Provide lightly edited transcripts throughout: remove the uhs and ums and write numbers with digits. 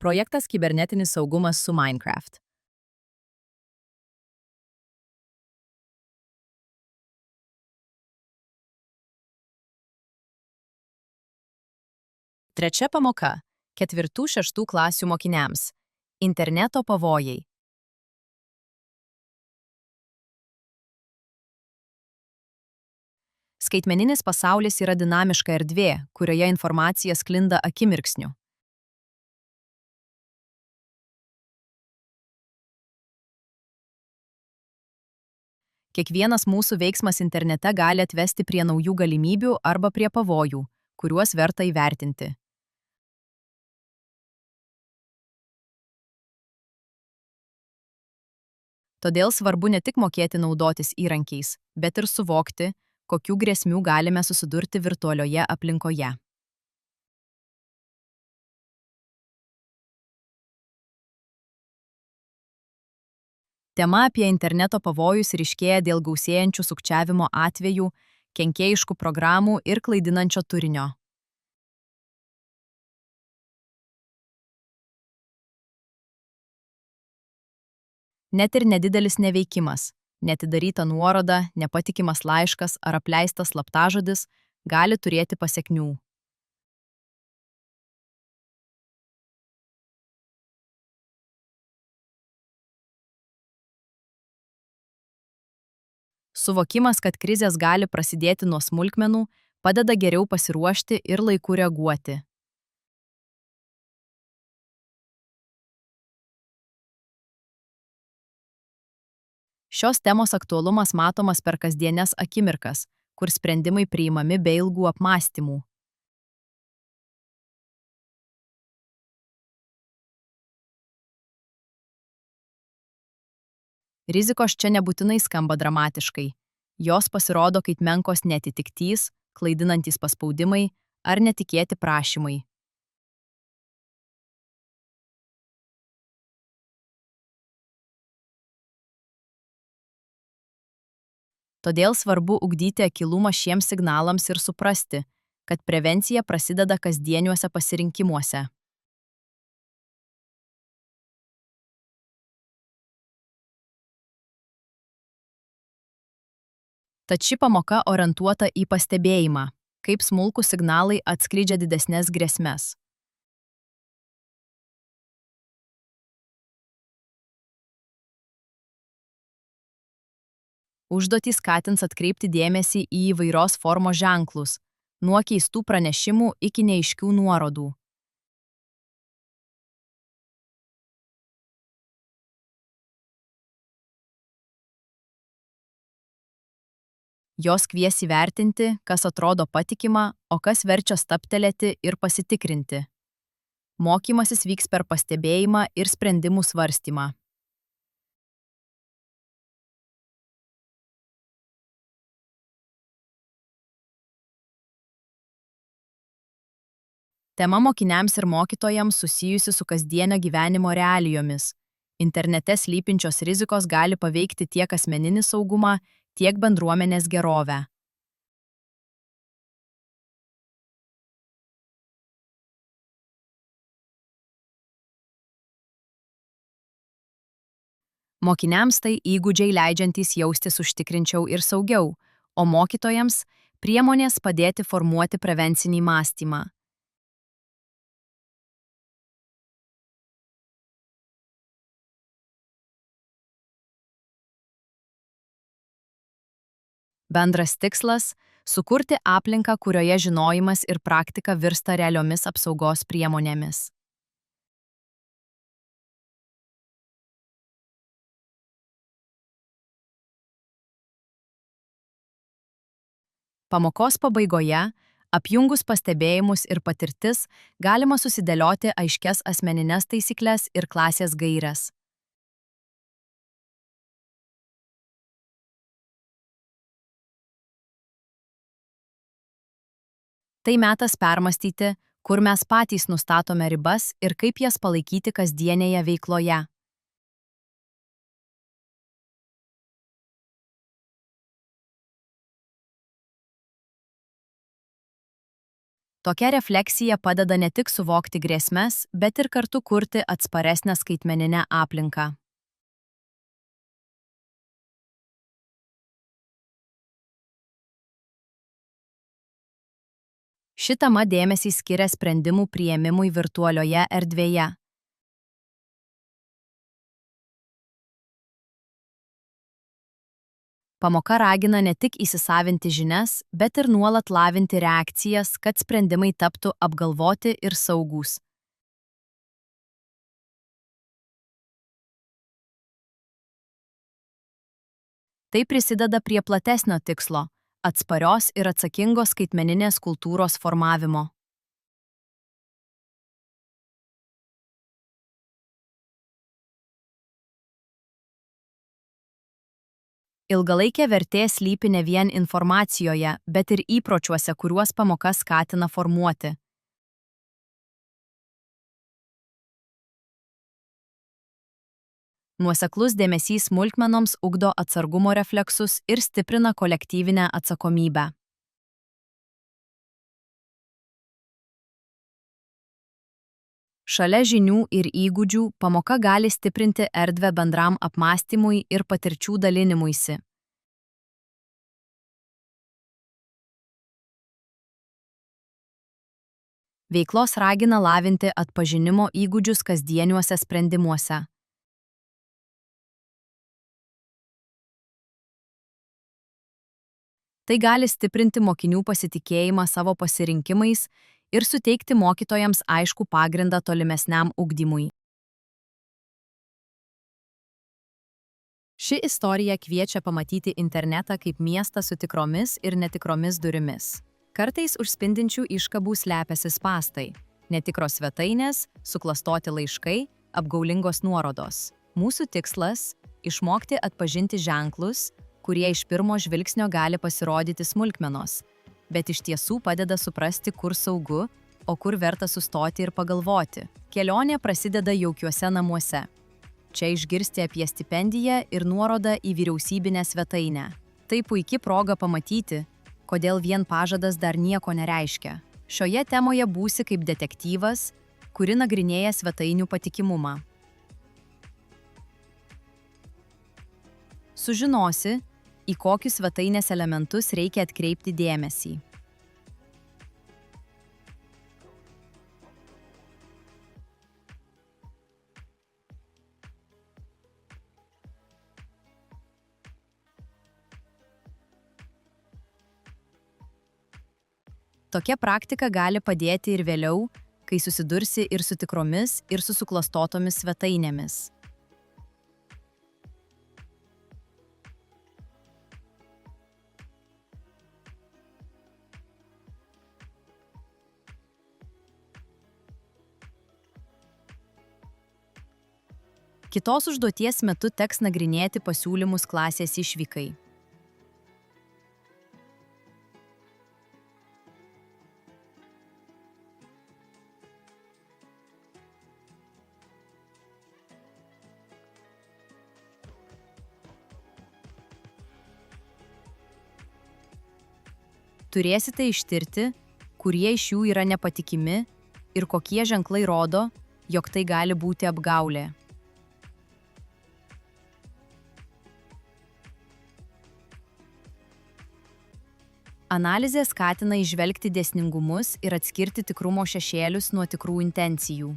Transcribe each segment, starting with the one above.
Projektas Kibernetinis saugumas su Minecraft. Trečia pamoka - 4-6 klasių mokiniams. Interneto pavojai. Skaitmeninis pasaulis yra dinamiška erdvė, kurioje informacija sklinda akimirksniu. Kiekvienas mūsų veiksmas internete gali atvesti prie naujų galimybių arba prie pavojų, kuriuos verta įvertinti. Todėl svarbu ne tik mokėti naudotis įrankiais, bet ir suvokti, kokių grėsmių galime susidurti virtualioje aplinkoje. Tema apie interneto pavojus ryškėja dėl gausėjančių sukčiavimo atvejų, kenkėjiškų programų ir klaidinančio turinio. Net ir nedidelis neveikimas, neatidaryta nuoroda, nepatikimas laiškas ar apleistas slaptažodis gali turėti pasekmių. Suvokimas, kad krizės gali prasidėti nuo smulkmenų, padeda geriau pasiruošti ir laiku reaguoti. Šios temos aktualumas matomas per kasdienes akimirkas, kur sprendimai priimami be ilgų apmąstymų. Rizikos čia nebūtinai skamba dramatiškai. Jos pasirodo kaip menkos neatitiktys, klaidinantys paspaudimai ar netikėti prašymai. Todėl svarbu ugdyti akylumą šiems signalams ir suprasti, kad prevencija prasideda kasdieniuose pasirinkimuose. Tad ši pamoka orientuota į pastebėjimą, kaip smulkūs signalai atskleidžia didesnes grėsmes. Užduotys skatins atkreipti dėmesį į įvairios formos ženklus, nuo keistų pranešimų iki neaiškių nuorodų. Jos kvies įvertinti, kas atrodo patikima, o kas verčia stabtelėti ir pasitikrinti. Mokymasis vyks per pastebėjimą ir sprendimų svarstymą. Tema mokiniams ir mokytojams susijusi su kasdienio gyvenimo realijomis. Internete slypinčios rizikos gali paveikti tiek asmeninį saugumą, tiek bendruomenės gerovę. Mokiniams tai įgūdžiai leidžiantys jaustis užtikrinčiau ir saugiau, o mokytojams priemonės padėti formuoti prevencinį mąstymą. Bendras tikslas - sukurti aplinką, kurioje žinojimas ir praktika virsta realiomis apsaugos priemonėmis. Pamokos pabaigoje, apjungus pastebėjimus ir patirtis, galima susidėlioti aiškias asmenines taisykles ir klasės gaires. Tai metas permastyti, kur mes patys nustatome ribas ir kaip jas palaikyti kasdienėje veikloje. Tokia refleksija padeda ne tik suvokti grėsmes, bet ir kartu kurti atsparesnę skaitmeninę aplinką. Ši tema dėmesį skiria sprendimų priėmimui virtualioje erdvėje. Pamoka ragina ne tik įsisavinti žinias, bet ir nuolat lavinti reakcijas, kad sprendimai taptų apgalvoti ir saugūs. Tai prisideda prie platesnio tikslo - atsparios ir atsakingos skaitmeninės kultūros formavimo. Ilgalaikė vertė slypi ne vien informacijoje, bet ir įpročiuose, kuriuos pamoka skatina formuoti. Nuoseklus dėmesys smulkmenoms ugdo atsargumo refleksus ir stiprina kolektyvinę atsakomybę. Šalia žinių ir įgūdžių pamoka gali stiprinti erdvę bendram apmąstymui ir patirčių dalinimuisi. Veiklos ragina lavinti atpažinimo įgūdžius kasdieniuose sprendimuose. Tai gali stiprinti mokinių pasitikėjimą savo pasirinkimais ir suteikti mokytojams aiškų pagrindą tolimesniam ugdymui. Ši istorija kviečia pamatyti internetą kaip miestą su tikromis ir netikromis durimis. Kartais už spindinčių iškabų slepiasi spąstai, netikros svetainės, suklastoti laiškai, apgaulingos nuorodos. Mūsų tikslas - išmokti atpažinti ženklus, kurie iš pirmo žvilgsnio gali pasirodyti smulkmenos, bet iš tiesų padeda suprasti, kur saugu, o kur verta sustoti ir pagalvoti. Kelionė prasideda jaukiuose namuose. Čia išgirsti apie stipendiją ir nuorodą į vyriausybinę svetainę. Tai puikia proga pamatyti, kodėl vien pažadas dar nieko nereiškia. Šioje temoje būsi kaip detektyvas, kuri nagrinėja svetainių patikimumą. Sužinosi, į kokius svetainės elementus reikia atkreipti dėmesį. Tokia praktika gali padėti ir vėliau, kai susidursi ir su tikromis, ir su suklastotomis svetainėmis. Kitos užduoties metu teks nagrinėti pasiūlymus klasės išvykai. Turėsite ištirti, kurie iš jų yra nepatikimi ir kokie ženklai rodo, jog tai gali būti apgaulė. Analizė skatina įžvelgti dėsningumus ir atskirti tikrumo šešėlius nuo tikrų intencijų.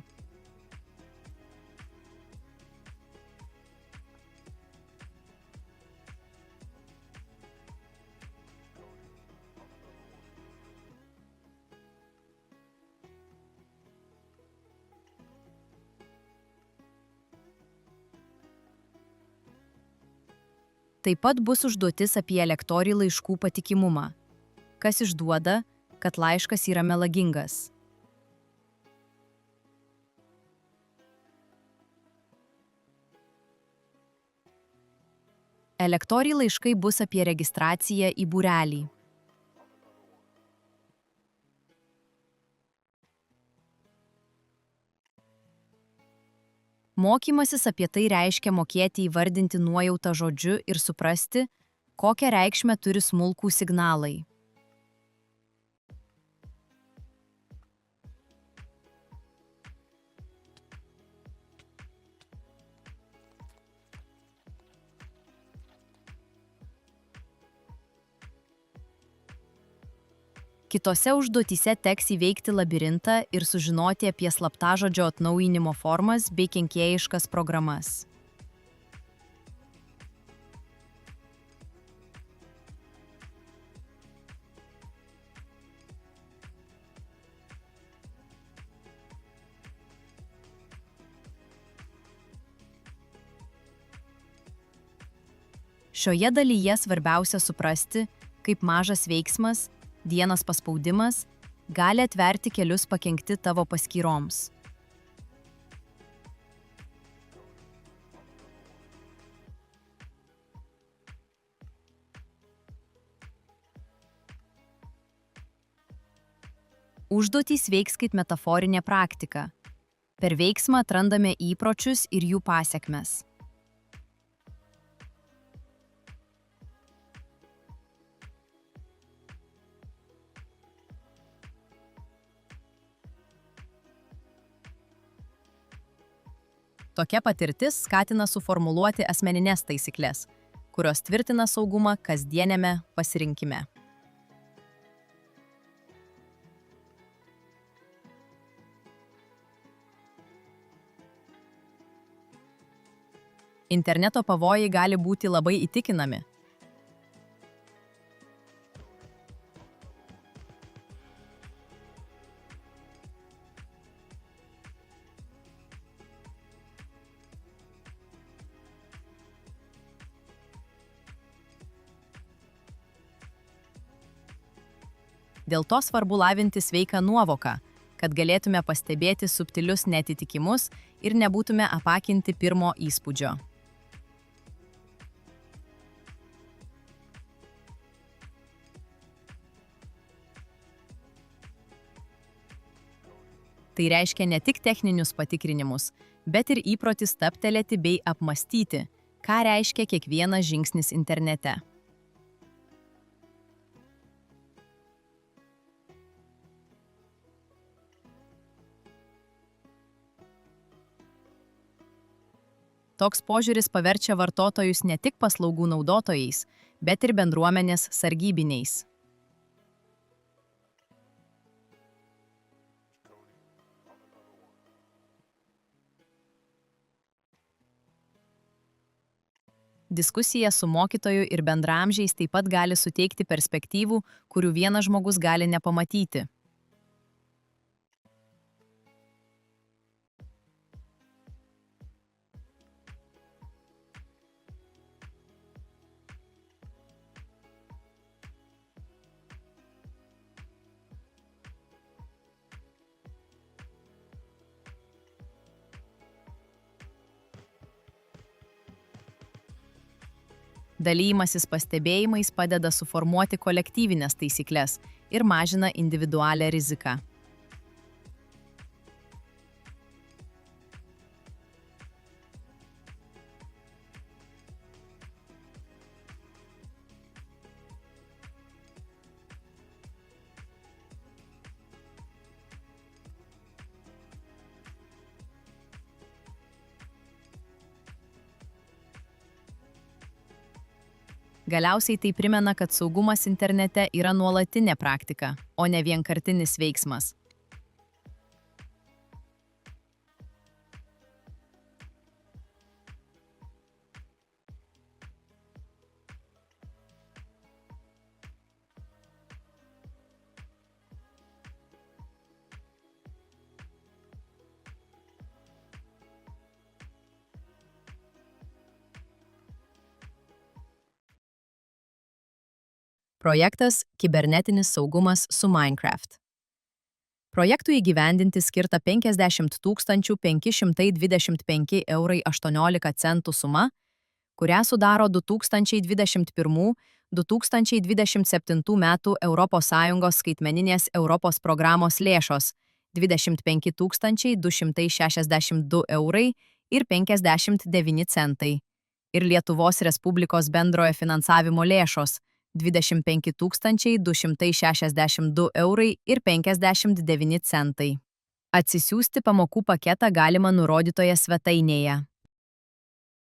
Taip pat bus užduotis apie elektorinį laiškų patikimumą. Kas išduoda, kad laiškas yra melagingas. Elektoriniai laiškai bus apie registraciją į būrelį. Mokymasis apie tai reiškia mokėti įvardinti nuojautą žodžiu ir suprasti, kokią reikšmę turi smulkūs signalai. Kitose užduotyse teks įveikti labirintą ir sužinoti apie slaptažodžio atnaujinimo formas bei kenkėjiškas programas. Šioje dalyje svarbiausia suprasti, kaip mažas veiksmas, vienas paspaudimas, gali atverti kelius pakenkti tavo paskyroms. Užduotys veiks kaip metaforinė praktika. Per veiksmą atrandame įpročius ir jų pasekmes. Tokia patirtis skatina suformuluoti asmenines taisykles, kurios tvirtina saugumą kasdieniame pasirinkime. Interneto pavojai gali būti labai įtikinami. Dėl to svarbu lavinti sveiką nuovoką, kad galėtume pastebėti subtilius neatitikimus ir nebūtume apakinti pirmo įspūdžio. Tai reiškia ne tik techninius patikrinimus, bet ir įprotį stabtelėti bei apmąstyti, ką reiškia kiekvienas žingsnis internete. Toks požiūris paverčia vartotojus ne tik paslaugų naudotojais, bet ir bendruomenės sargybiniais. Diskusija su mokytoju ir bendraamžiais taip pat gali suteikti perspektyvų, kurių vienas žmogus gali nepamatyti. Dalymasis pastebėjimais padeda suformuoti kolektyvinės taisykles ir mažina individualią riziką. Galiausiai tai primena, kad saugumas internete yra nuolatinė praktika, o ne vienkartinis veiksmas. Projektas Kibernetinis saugumas su Minecraft. Projektui įgyvendinti skirta 50 525 € 18 suma, kurią sudaro 2021–2027 metų ES skaitmeninės Europos programos lėšos 25 262 € ir 59 centai ir Lietuvos Respublikos bendrojo finansavimo lėšos 25 262 € ir 59 centai. Atsisiųsti pamokų paketą galima nurodytoje svetainėje.